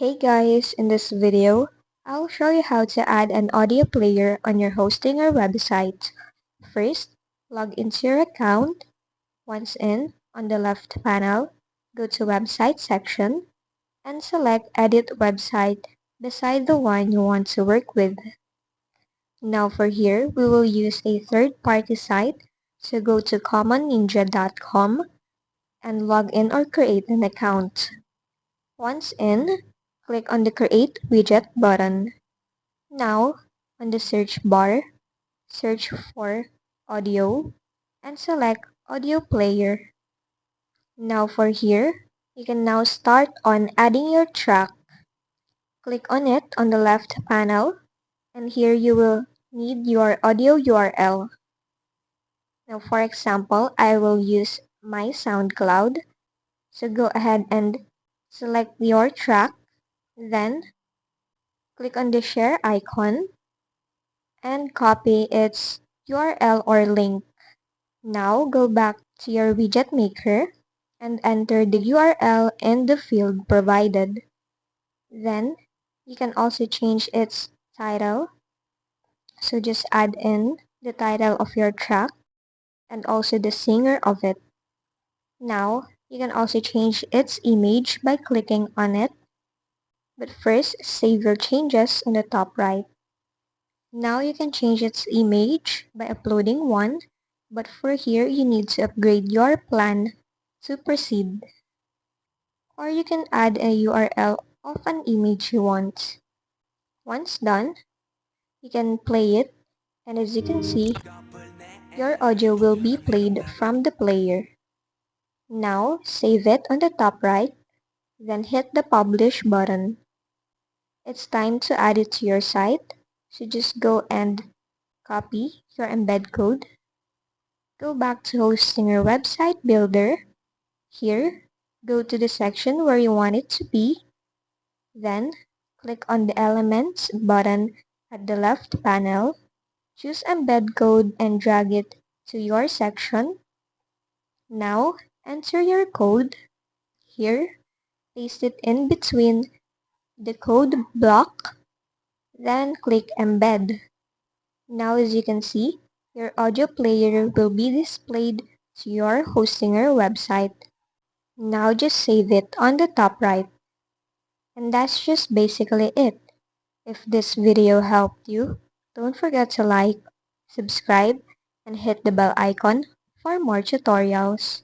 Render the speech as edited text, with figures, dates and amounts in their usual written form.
Hey guys, in this video, I'll show you how to add an audio player on your hosting or website. First, log into your account. Once in, on the left panel, go to Website section and select Edit Website beside the one you want to work with. Now for here, we will use a third-party site, so go to commonninja.com and log in or create an account. Once in, click on the Create Widget button. Now, on the search bar, search for Audio and select Audio Player. Now for here, you can now start on adding your track. Click on it on the left panel, and here you will need your audio URL. Now for example, I will use my SoundCloud. So go ahead and select your track, then click on the share icon and copy its URL or link. Now go back to your widget maker and enter the URL in the field provided. Then you can also change its title. So just add in the title of your track and also the singer of it. Now you can also change its image by clicking on it. But first, save your changes on the top right. Now you can change its image by uploading one, but for here you need to upgrade your plan to proceed. Or you can add a URL of an image you want. Once done, you can play it, and as you can see, your audio will be played from the player. Now save it on the top right, then hit the publish button. It's time to add it to your site, so just go and copy your embed code. Go back to hosting your website builder. Here, go to the section where you want it to be. Then, click on the Elements button at the left panel. Choose Embed Code and drag it to your section. Now, enter your code. Here, paste it in between the code block. Then, click Embed. Now, as you can see, your audio player will be displayed to your hosting or website. Now just save it on the top right. And that's just basically it. If this video helped you, don't forget to like, subscribe, and hit the bell icon for more tutorials.